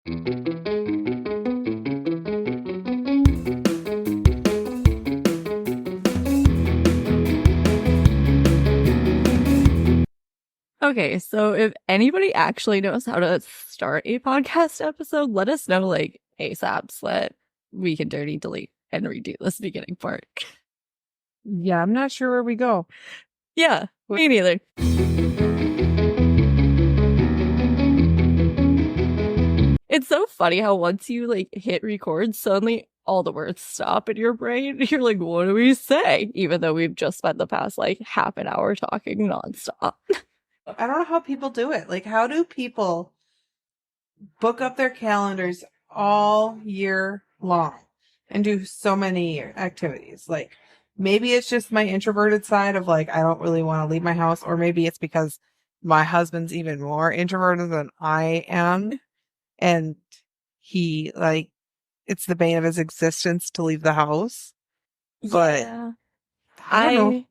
Okay, so if anybody actually knows how to start a podcast episode, let us know like ASAP so that we can dirty delete and redo this beginning part. Yeah, I'm not sure where we go. Yeah, me neither. It's so funny how once you like hit record, suddenly all the words stop in your brain. You're like, what do we say? Even though we've just spent the past like half an hour talking nonstop. I don't know how people do it. Like, how do people book up their calendars all year long and do so many activities? Like, maybe it's just my introverted side of like, I don't really want to leave my house, or maybe it's because my husband's even more introverted than I am. And he, like, it's the bane of his existence to leave the house. But Yeah. I don't know.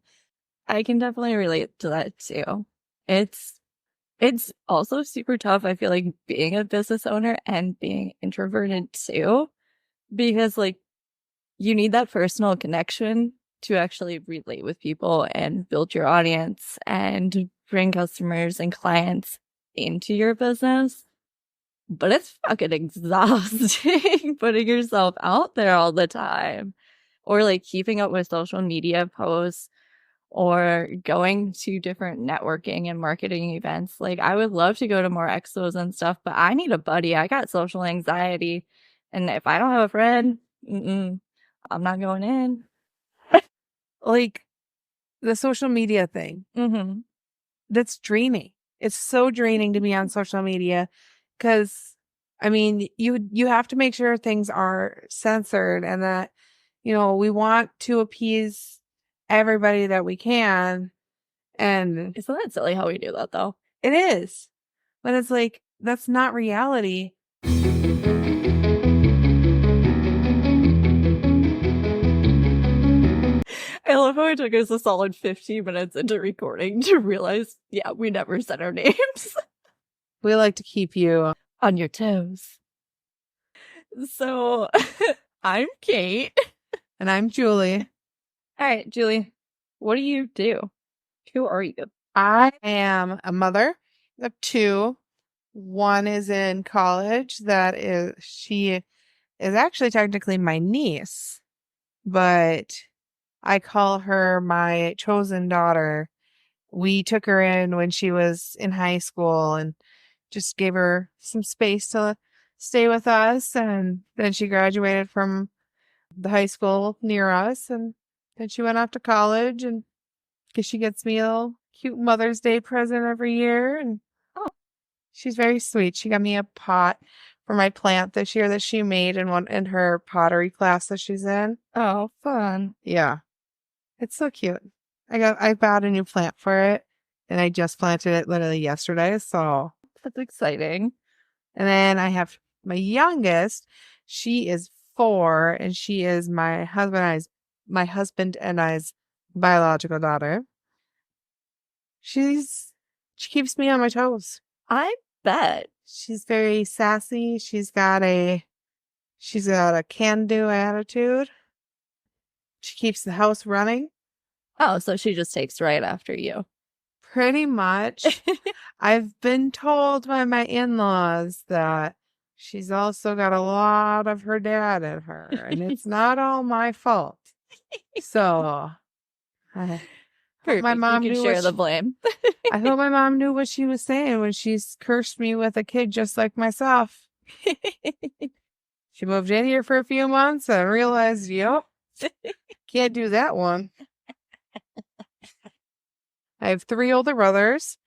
I can definitely relate to that too. It's also super tough, I feel like, being a business owner and being introverted too, because like you need that personal connection to actually relate with people and build your audience and bring customers and clients into your business. But it's fucking exhausting putting yourself out there all the time, or like keeping up with social media posts or going to different networking and marketing events. Like, I would love to go to more expos and stuff, but I need a buddy. I got social anxiety. And if I don't have a friend, I'm not going in. Like, the social media thing, that's draining. It's so draining to be on social media because, I mean, you have to make sure things are censored and that, we want to appease everybody that we can. And Isn't that silly how we do that, though? it is. But it's like, that's not reality. I love how it took us a solid 15 minutes into recording to realize, yeah, we never said our names. We like to keep you on your toes. So, I'm Kate. And I'm Julie. All right, Julie, what do you do? Who are you? I am a mother of two. One is in college. She is actually technically my niece, but I call her my chosen daughter. We took her in when she was in high school and just gave her some space to stay with us. And then she graduated from the high school near us. And then she went off to college, and because she gets me a little cute Mother's Day present every year. And she's very sweet. She got me a pot for my plant this year that she made in her pottery class that she's in. Oh, fun. Yeah. It's so cute. I bought a new plant for it, and I just planted it literally yesterday, so that's exciting. And then I have my youngest. She is 4, and she is my husband and I's biological daughter. She keeps me on my toes. I bet. She's very sassy. She's got a can-do attitude. She keeps the house running. Oh, so she just takes right after you. Pretty much. I've been told by my in-laws that she's also got a lot of her dad in her, and it's not all my fault. So, my mom knew share the blame. I hope my mom knew what she was saying when she's cursed me with a kid just like myself. She moved in here for a few months and realized, yep, can't do that one. I have 3 older brothers.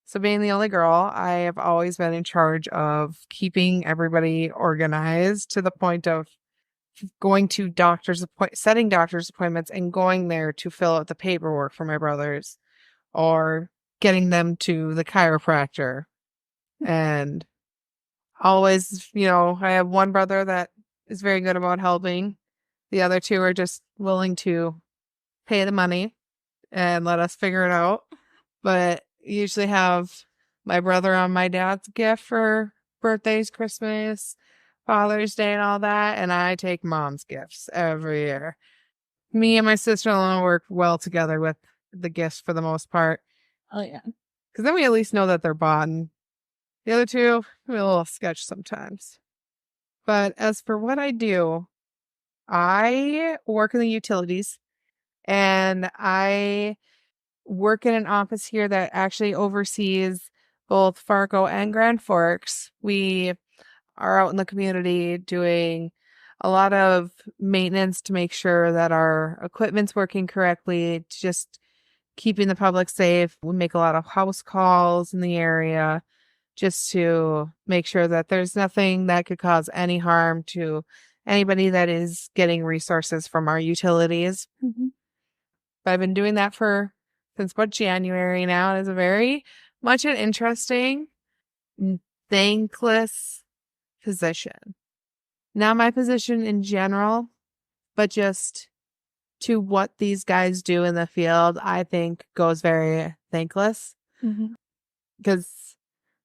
So being the only girl, I have always been in charge of keeping everybody organized to the point of going to setting doctor's appointments and going there to fill out the paperwork for my brothers, or getting them to the chiropractor. And always, I have one brother that is very good about helping. The other 2 are just willing to pay the money and let us figure it out. But usually have my brother on my dad's gift for birthdays, Christmas, Father's Day, and all that. And I take mom's gifts every year. Me and my sister-in-law work well together with the gifts for the most part. Oh, yeah. Because then we at least know that they're bought. And the other two, we a little sketch sometimes. But as for what I do, I work in the utilities. And I work in an office here that actually oversees both Fargo and Grand Forks. We are out in the community doing a lot of maintenance to make sure that our equipment's working correctly, just keeping the public safe. We make a lot of house calls in the area just to make sure that there's nothing that could cause any harm to anybody that is getting resources from our utilities. Mm-hmm. But I've been doing that since about January now. It's a very much an interesting, thankless position. Not my position in general, but just to what these guys do in the field, I think goes very thankless. Mm-hmm. Because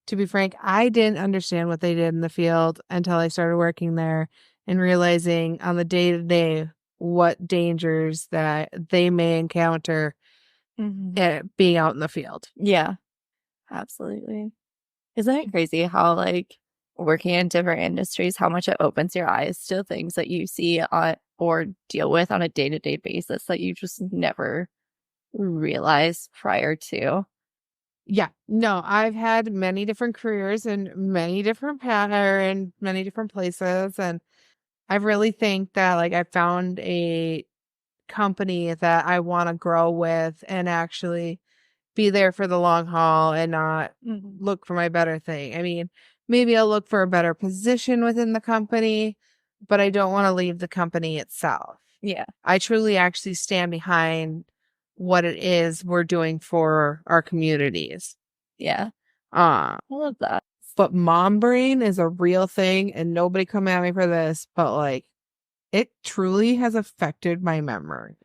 to be frank, I didn't understand what they did in the field until I started working there and realizing on the day-to-day what dangers that they may encounter being out in the field. Yeah, absolutely. Isn't it crazy how, like, working in different industries, how much it opens your eyes to things that you see or deal with on a day-to-day basis that you just never realized prior to? Yeah, no, I've had many different careers and many different and many different places, and I really think that like I found a company that I want to grow with and actually be there for the long haul and not look for my better thing. I mean, maybe I'll look for a better position within the company, but I don't want to leave the company itself. Yeah. I truly actually stand behind what it is we're doing for our communities. Yeah. I love that. But mom brain is a real thing, and nobody come at me for this, but like it truly has affected my memory.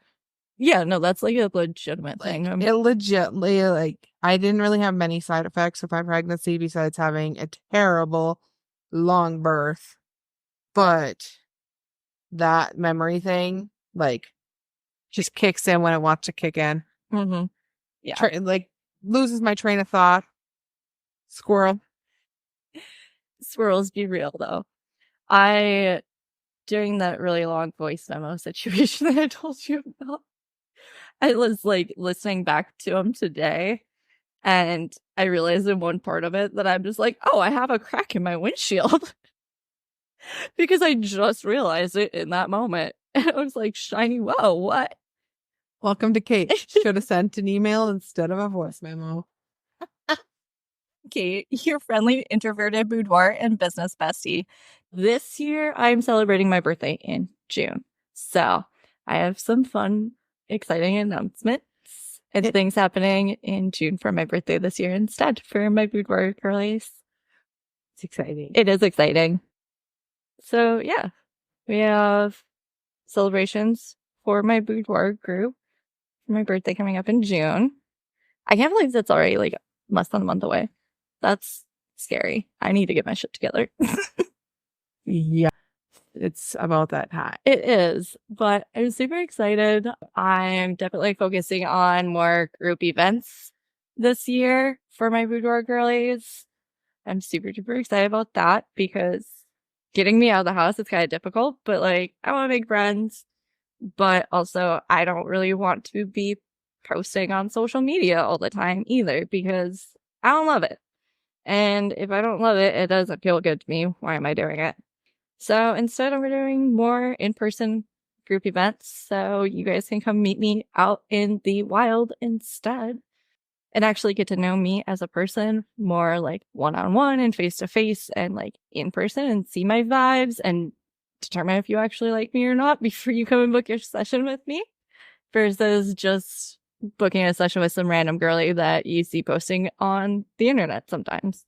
Yeah, no, that's like a legitimate thing. It legitimately, like, I didn't really have many side effects of my pregnancy besides having a terrible long birth. But that memory thing, like, just kicks in when it wants to kick in. Mm-hmm. Yeah. Like, loses my train of thought. Squirrel. Squirrels be real, though. During that really long voice memo situation that I told you about, I was like listening back to them today, and I realized in one part of it that I'm just like, oh, I have a crack in my windshield. Because I just realized it in that moment. And I was like, shiny, whoa, what? Welcome to Kate. Should have sent an email instead of a voice memo. Kate, your friendly introverted boudoir and business bestie. This year, I'm celebrating my birthday in June. So I have some fun, exciting announcements and things happening in June for my birthday this year instead for my boudoir girlies. It's exciting. It is exciting. So yeah, we have celebrations for my boudoir group for my birthday coming up in June. I can't believe that's already like less than a month away. That's scary. I need to get my shit together. Yeah, it's about that time. It is, but I'm super excited. I'm definitely focusing on more group events this year for my boudoir girlies. I'm super duper excited about that because getting me out of the house is kind of difficult, but like I want to make friends, but also I don't really want to be posting on social media all the time either because I don't love it. And if I don't love it, it doesn't feel good to me. Why am I doing it? So instead, we're doing more in-person group events. So you guys can come meet me out in the wild instead and actually get to know me as a person more like one-on-one and face-to-face and like in person and see my vibes and determine if you actually like me or not before you come and book your session with me versus just booking a session with some random girly that you see posting on the internet sometimes.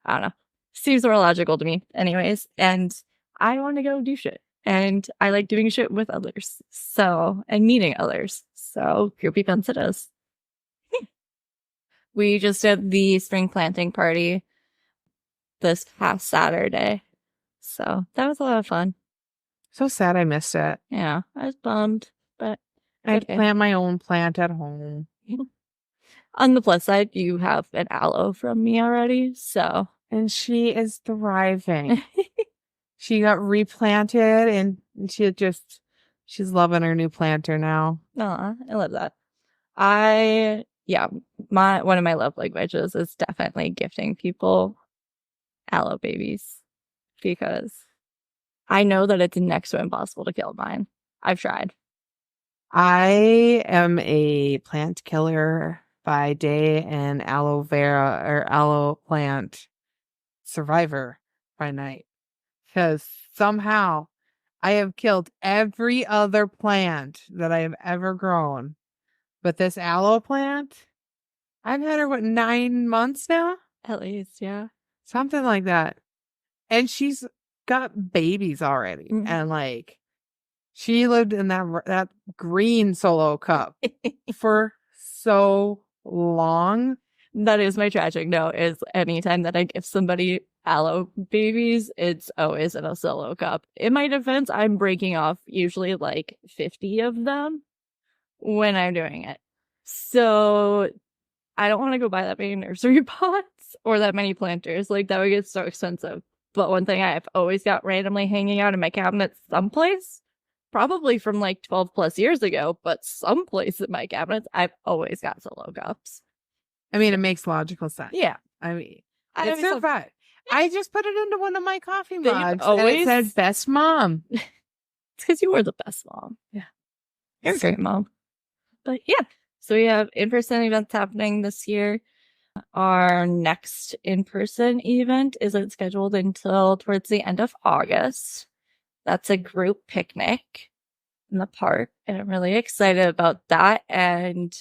I don't know. Seems more logical to me anyways. And I want to go do shit. And I like doing shit with others. So, and meeting others. So, group events it is. We just did the spring planting party this past Saturday. So that was a lot of fun. So sad I missed it. Yeah, I was bummed, but I okay. plant my own plant at home. On the plus side, you have an aloe from me already, so. And she is thriving. She got replanted and she's loving her new planter now. Aw, I love that. One of my love languages is definitely gifting people aloe babies because I know that it's next to impossible to kill mine. I've tried. I am a plant killer by day and aloe vera or aloe plant survivor by night. Because somehow I have killed every other plant that I have ever grown. But this aloe plant, I've had her, 9 months now? At least, yeah. Something like that. And she's got babies already. Mhm. And she lived in that green solo cup for so long. That is my tragic note, is anytime that I give somebody aloe babies, it's always in a solo cup. In my defense, I'm breaking off usually 50 of them when I'm doing it. So I don't want to go buy that many nursery pots or that many planters. That would get so expensive. But one thing I've always got randomly hanging out in my cabinet someplace, probably from 12 plus years ago, but someplace in my cabinets, I've always got solo cups. I mean, it makes logical sense. Yeah. I mean, it's survived. I just put it into one of my coffee mugs. Always and it said best mom. It's because you were the best mom. Yeah. You're a great mom. But yeah, so we have in-person events happening this year. Our next in-person event isn't scheduled until towards the end of August. That's a group picnic in the park, and I'm really excited about that. And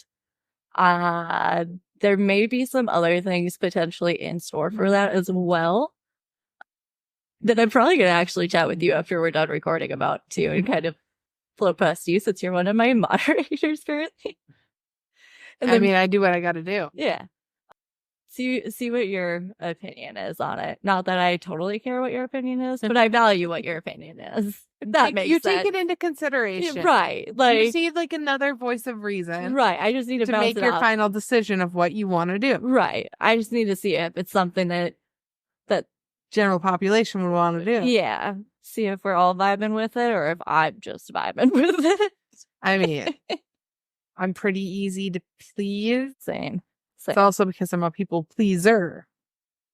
there may be some other things potentially in store for that as well that I'm probably going to actually chat with you after we're done recording about too, and kind of float past you since you're one of my moderators currently. And then, I do what I got to do. Yeah. See what your opinion is on it. Not that I totally care what your opinion is, but I value what your opinion is. That makes sense. You take it into consideration. Yeah, right. You need another voice of reason. Right. I just need to make your final decision of what you want to do. Right. I just need to see if it's something that general population would want to do. Yeah. See if we're all vibing with it or if I'm just vibing with it. I mean, I'm pretty easy to please. Same. It's also because I'm a people pleaser.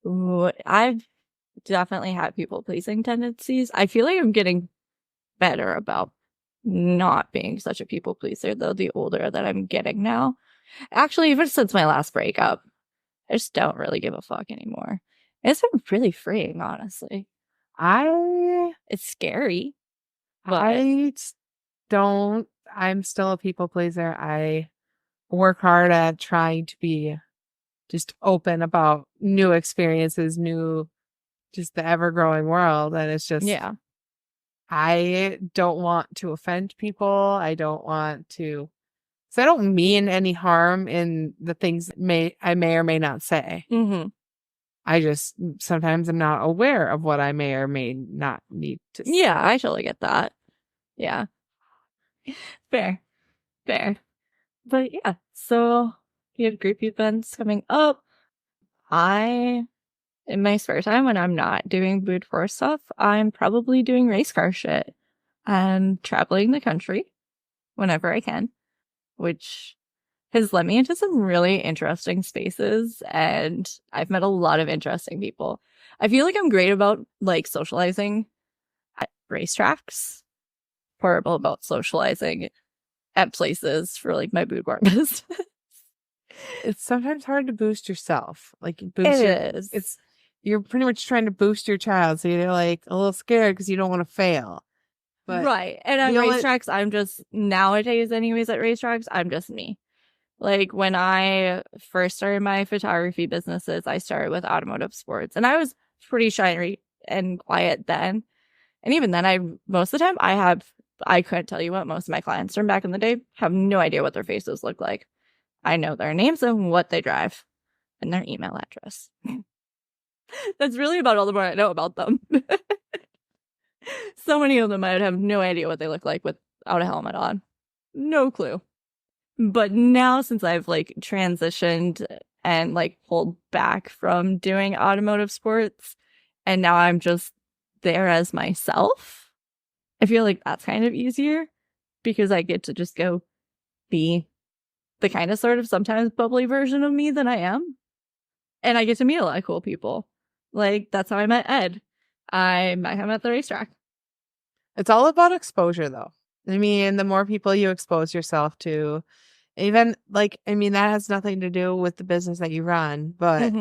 Ooh, I've definitely had people pleasing tendencies. I feel like I'm getting better about not being such a people pleaser, though, the older that I'm getting now. Actually, even since my last breakup, I just don't really give a fuck anymore. It's been really freeing, honestly. It's scary. But I'm still a people pleaser. I work hard at trying to be just open about new experiences, just the ever-growing world. And it's just, yeah. I don't want to offend people. I don't want to, so I don't mean any harm in the things I may or may not say. Mm-hmm. I just sometimes I'm not aware of what I may or may not need to say. Yeah, I totally get that. Yeah. Fair. But yeah, so we have group events coming up. In my spare time when I'm not doing Boot Force stuff, I'm probably doing race car shit and traveling the country whenever I can, which has led me into some really interesting spaces, and I've met a lot of interesting people. I feel like I'm great about socializing at racetracks, horrible about socializing at places for my boudoir business. It's sometimes hard to boost yourself. You're pretty much trying to boost your child, so you're a little scared because you don't want to fail. But right. And at racetracks, I'm just, nowadays anyways, at racetracks, I'm just me. When I first started my photography businesses, I started with automotive sports, and I was pretty shy and quiet then. And even then, most of the time, I couldn't tell you what most of my clients from back in the day have no idea what their faces look like. I know their names and what they drive and their email address. That's really about all the more I know about them. So many of them I would have no idea what they look like without a helmet on. No clue. But now since I've like transitioned and like pulled back from doing automotive sports and now I'm just there as myself, I feel like that's kind of easier because I get to just go be the kind of sort of sometimes bubbly version of me that I am. And I get to meet a lot of cool people. Like, that's how I met Ed. I met him at the racetrack. It's all about exposure, though. I mean, the more people you expose yourself to, even like, I mean, that has nothing to do with the business that you run, but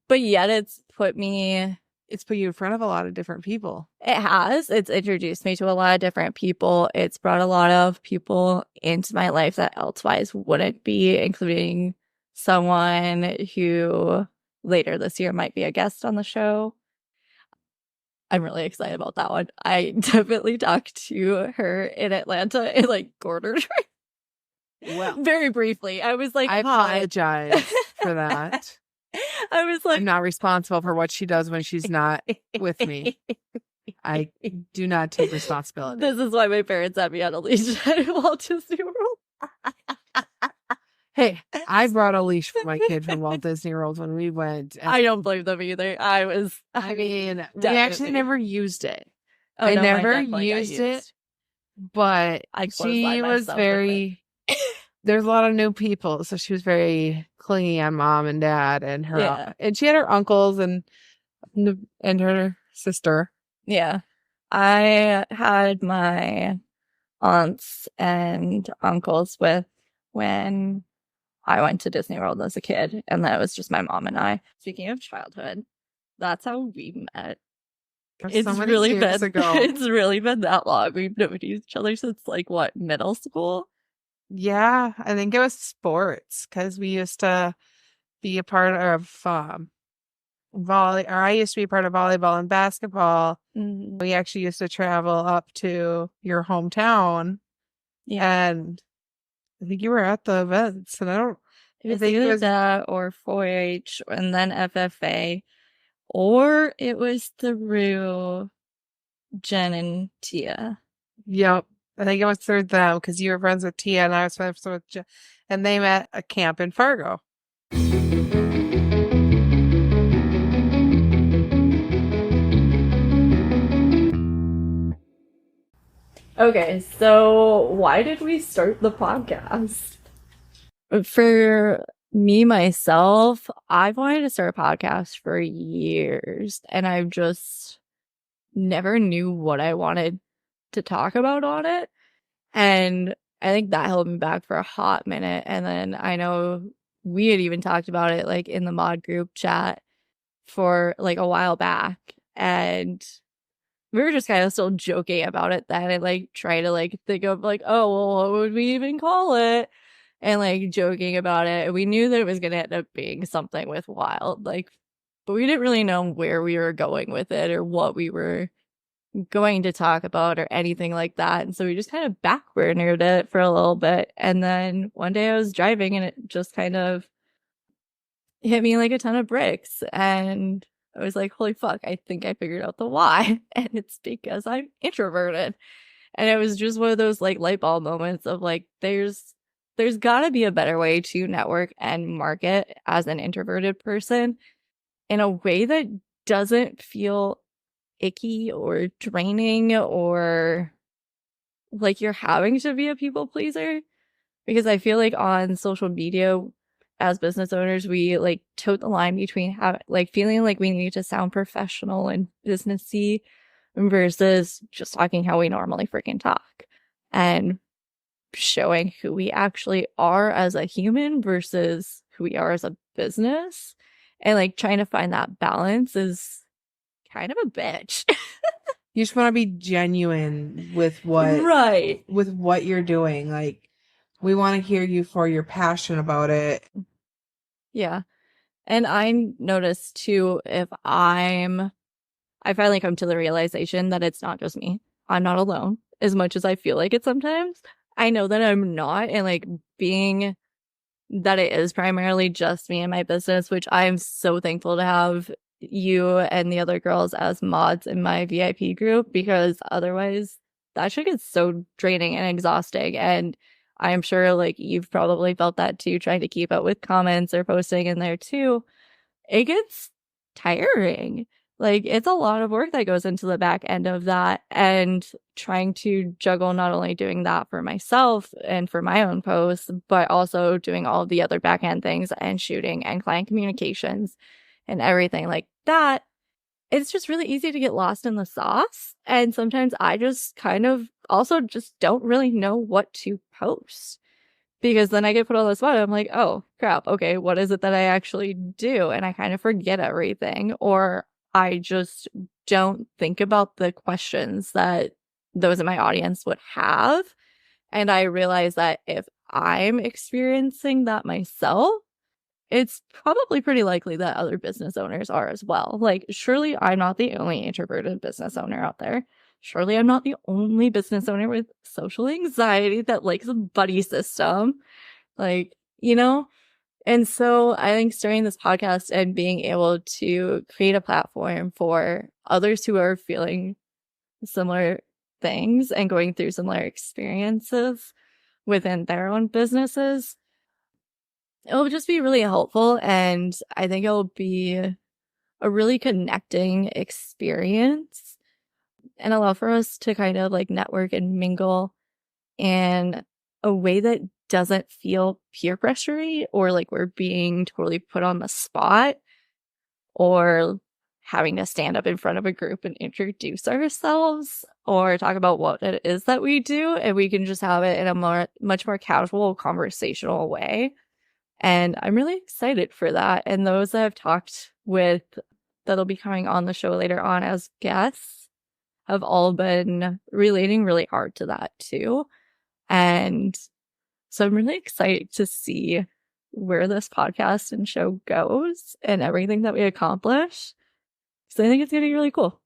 But yet it's put me, it's put you in front of a lot of different people. it has. It's introduced me to a lot of different people. It's brought a lot of people into my life that elsewise wouldn't be, including someone who later this year might be a guest on the show. I'm really excited about that one. I definitely talked to her in Atlanta and like cornered her. Well, very briefly. I was like, I "Hi." apologize for that. I was like, I'm not responsible for what she does when she's not with me. I do not take responsibility. This is why my parents had me on a leash at Walt Disney World. Hey, I brought a leash for my kid from Walt Disney World when we went. I don't blame them either. I mean, we definitely. actually never used it. Oh, I no, never definitely got used it, but I she clotheslined was myself with very. There's a lot of new people, so she was very clingy on mom and dad and her, Yeah. and she had her uncles and her sister. Yeah. I had my aunts and uncles with when I went to Disney World as a kid, and that was just my mom and I. Speaking of childhood, that's how we met. It's So many really years been ago. it's really been that long. We've known each other since like what, middle school? Yeah, I think it was sports because we used to be a part of I used to be part of volleyball and basketball. We actually used to travel up to your hometown. Yeah. And I think you were at the events, and It was either that or 4-H and then FFA, or it was through Jen and Tia. Yep. I think it was through them because you were friends with Tia and I was friends with Jen, and they met at camp in Fargo. Okay, so why did we start the podcast? For me, myself, I've wanted to start a podcast for years, and I've just never knew what I wanted to talk about on it. And I think that held me back for a hot minute. And then I know we had even talked about it like in the mod group chat for like a while back. And we were just kind of still joking about it then and like trying to like think of like, oh, well, what would we even call it? And like joking about it. We knew that it was going to end up being something with Wild, like, but we didn't really know where we were going with it or what we were going to talk about or anything like that. And so we just kind of backburnered it for a little bit. And then one day I was driving and it just kind of hit me like a ton of bricks. And I was like, holy fuck, I think I figured out the why. And it's because I'm introverted. And it was just one of those like light bulb moments of like, there's gotta be a better way to network and market as an introverted person in a way that doesn't feel icky or draining or like you're having to be a people pleaser. Because I feel like on social media as business owners, we like tote the line between like feeling like we need to sound professional and businessy versus just talking how we normally freaking talk and showing who we actually are as a human versus who we are as a business. And like trying to find that balance is kind of a bitch. You just want to be genuine with what you're doing. Like, we want to hear you for your passion about it. Yeah. And I noticed too, if I finally come to the realization that it's not just me. I'm not alone as much as I feel like it sometimes. I know that I'm not, and like being that it is primarily just me and my business, which I'm so thankful to have you and the other girls as mods in my VIP group, because otherwise that shit gets so draining and exhausting. And I'm sure like you've probably felt that too, trying to keep up with comments or posting in there too. It gets tiring. Like it's a lot of work that goes into the back end of that, and trying to juggle not only doing that for myself and for my own posts, but also doing all of the other back end things and shooting and client communications and everything like that. It's just really easy to get lost in the sauce. And sometimes I just kind of also just don't really know what to post, because then I get put on the spot. I'm like, oh crap, okay, what is it that I actually do? And I kind of forget everything, or I just don't think about the questions that those in my audience would have. And I realize that if I'm experiencing that myself, it's probably pretty likely that other business owners are as well. Like, surely I'm not the only introverted business owner out there. Surely I'm not the only business owner with social anxiety that likes a buddy system. Like, you know? And so I think starting this podcast and being able to create a platform for others who are feeling similar things and going through similar experiences within their own businesses, it'll just be really helpful. And I think it'll be a really connecting experience and allow for us to kind of like network and mingle in a way that doesn't feel peer pressury or like we're being totally put on the spot or having to stand up in front of a group and introduce ourselves or talk about what it is that we do. And we can just have it in a much more casual conversational way. And I'm really excited for that. And those that I've talked with that'll be coming on the show later on as guests have all been relating really hard to that too. And so I'm really excited to see where this podcast and show goes and everything that we accomplish. So I think it's going to be really cool.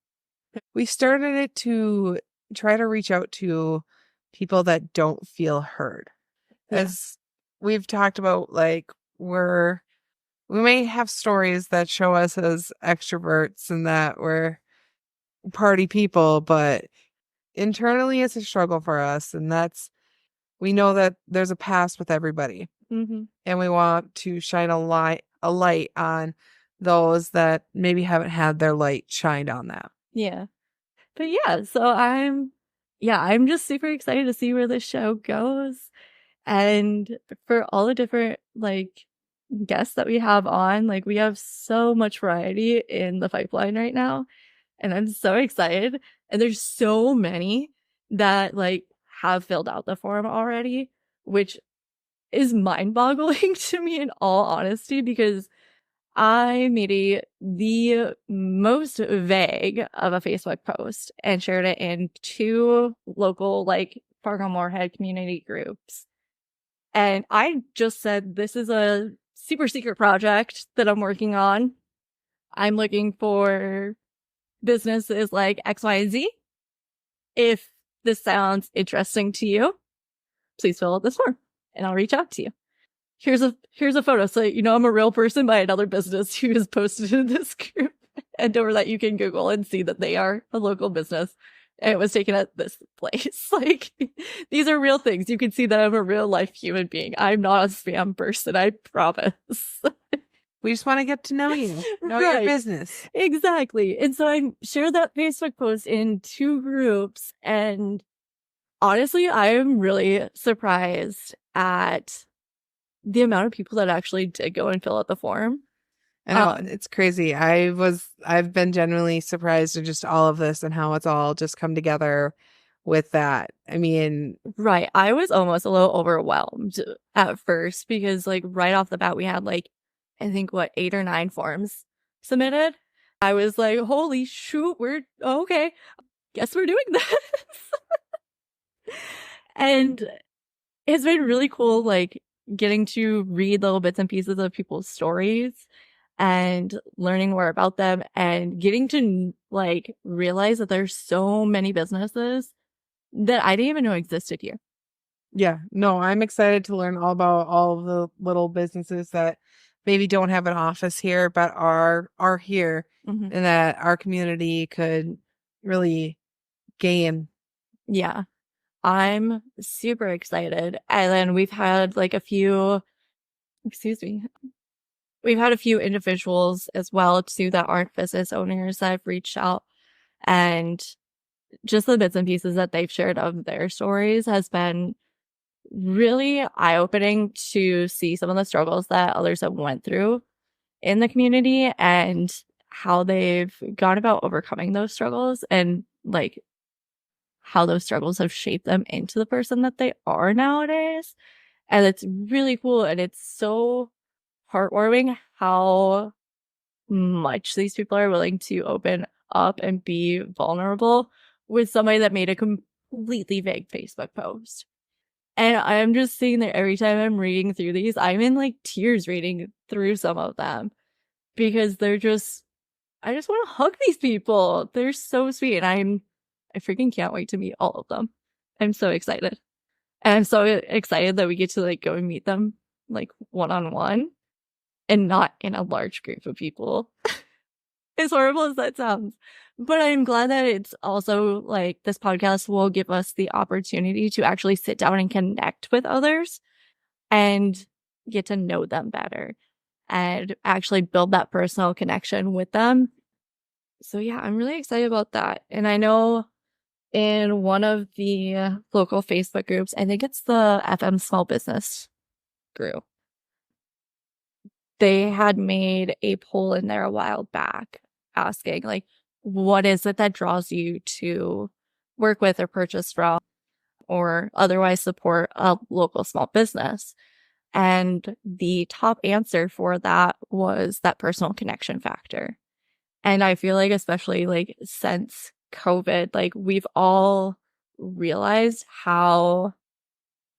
We started it to try to reach out to people that don't feel heard. Yeah. As we've talked about, like, we may have stories that show us as extroverts and that we're party people, but internally it's a struggle for us. And we know that there's a past with everybody. Mm-hmm. And we want to shine a light on those that maybe haven't had their light shined on them. Yeah. But yeah, so I'm just super excited to see where this show goes. And for all the different like guests that we have on, like we have so much variety in the pipeline right now. And I'm so excited. And there's so many that like have filled out the form already, which is mind-boggling to me in all honesty, because I made the most vague of a Facebook post and shared it in 2 local like Fargo-Moorhead community groups. And I just said, this is a super secret project that I'm working on. I'm looking for businesses like X, Y, and Z. If this sounds interesting to you, please fill out this form and I'll reach out to you. Here's a photo so you know I'm a real person by another business who is posted in this group, and over that you can Google and see that they are a local business. And it was taken at this place. Like, these are real things. You can see that I'm a real life human being. I'm not a spam person, I promise. We just want to get to know you, know your business. Exactly. And so I shared that Facebook post in 2 groups. And honestly, I am really surprised at the amount of people that actually did go and fill out the form. I know, it's crazy. I've been genuinely surprised at just all of this and how it's all just come together with that. I mean, right. I was almost a little overwhelmed at first because like right off the bat, we had like, I think 8 or 9 forms submitted. I was like, holy shoot, okay. Guess we're doing this. And it's been really cool, like getting to read little bits and pieces of people's stories and learning more about them and getting to like realize that there's so many businesses that I didn't even know existed here. Yeah, no, I'm excited to learn all about all of the little businesses that maybe don't have an office here, but are here, Mhm. and that our community could really gain. Yeah. I'm super excited. And then we've had like a few, excuse me, we've had a few individuals as well too that aren't business owners that have reached out, and just the bits and pieces that they've shared of their stories has been really eye-opening to see some of the struggles that others have went through in the community and how they've gone about overcoming those struggles, and like how those struggles have shaped them into the person that they are nowadays. And it's really cool, and it's so heartwarming how much these people are willing to open up and be vulnerable with somebody that made a completely vague Facebook post. And I'm just sitting there every time I'm reading through these, I'm in like tears reading through some of them because they're just, I just want to hug these people. They're so sweet. And I freaking can't wait to meet all of them. I'm so excited. And I'm so excited that we get to like go and meet them like one-on-one and not in a large group of people. As horrible as that sounds. But I'm glad that it's also like this podcast will give us the opportunity to actually sit down and connect with others and get to know them better and actually build that personal connection with them. So yeah, I'm really excited about that. And I know in one of the local Facebook groups, I think it's the FM Small Business group, they had made a poll in there a while back asking, like, what is it that draws you to work with or purchase from or otherwise support a local small business? And the top answer for that was that personal connection factor. And I feel like, especially like since COVID, like we've all realized how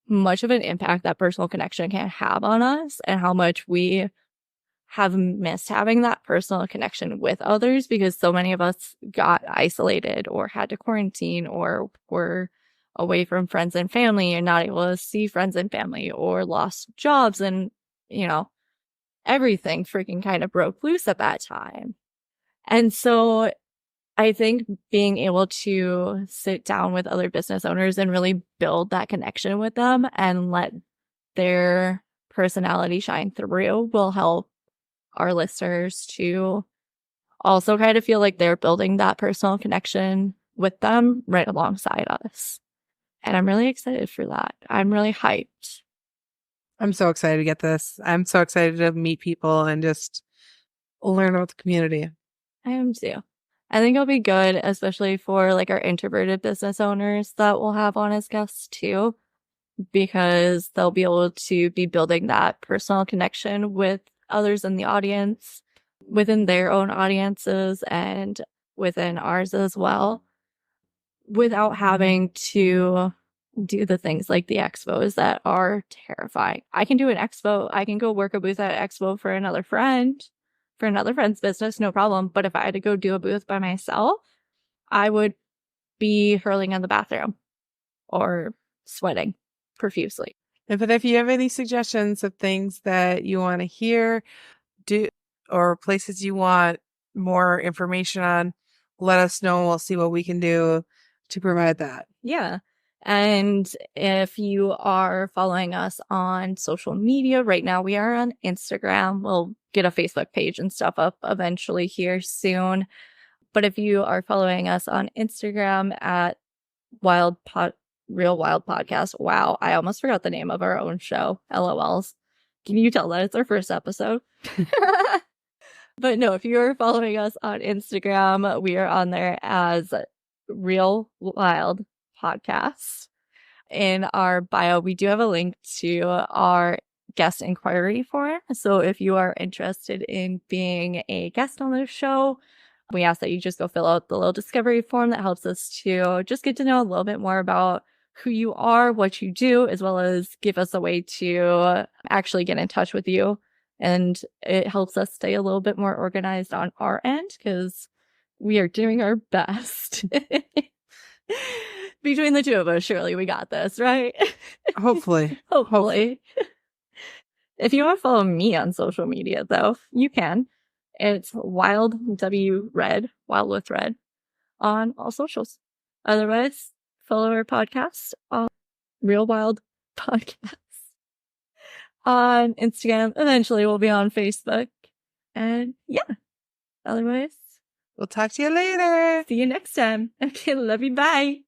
much of an impact that personal connection can have on us and how much we have missed having that personal connection with others because so many of us got isolated or had to quarantine or were away from friends and family and not able to see friends and family or lost jobs, and you know, everything freaking kind of broke loose at that time. And so I think being able to sit down with other business owners and really build that connection with them and let their personality shine through will help our listeners to also kind of feel like they're building that personal connection with them right alongside us. And I'm really excited for that. I'm really hyped. I'm so excited to get this. I'm so excited to meet people and just learn about the community. I am too. I think it'll be good, especially for like our introverted business owners that we'll have on as guests too, because they'll be able to be building that personal connection with others in the audience, within their own audiences and within ours as well, without having to do the things like the expos that are terrifying. I can do an expo. I can go work a booth at expo for another friend, for another friend's business, no problem. But if I had to go do a booth by myself, I would be hurling in the bathroom or sweating profusely. But if you have any suggestions of things that you want to hear, do, or places you want more information on, let us know. We'll see what we can do to provide that. Yeah. And if you are following us on social media right now, we are on Instagram. We'll get a Facebook page and stuff up eventually here soon. But if you are following us on Instagram at Real Wild Podcast. Wow, I almost forgot the name of our own show. LOLs. Can you tell that it's our first episode? But no, if you're following us on Instagram, we are on there as Real Wild Podcast. In our bio, we do have a link to our guest inquiry form. So if you are interested in being a guest on this show, we ask that you just go fill out the little discovery form that helps us to just get to know a little bit more about who you are, what you do, as well as give us a way to actually get in touch with you. And it helps us stay a little bit more organized on our end because we are doing our best. Between the two of us, surely we got this, right? Hopefully. Hopefully. If you want to follow me on social media, though, you can. It's Wild W Red, Wild with Red, on all socials. Otherwise, follow our podcast on Real Wild Podcast on Instagram. Eventually, we'll be on Facebook. And yeah, otherwise, We'll talk to you later. see you next time. Okay, love you. Bye.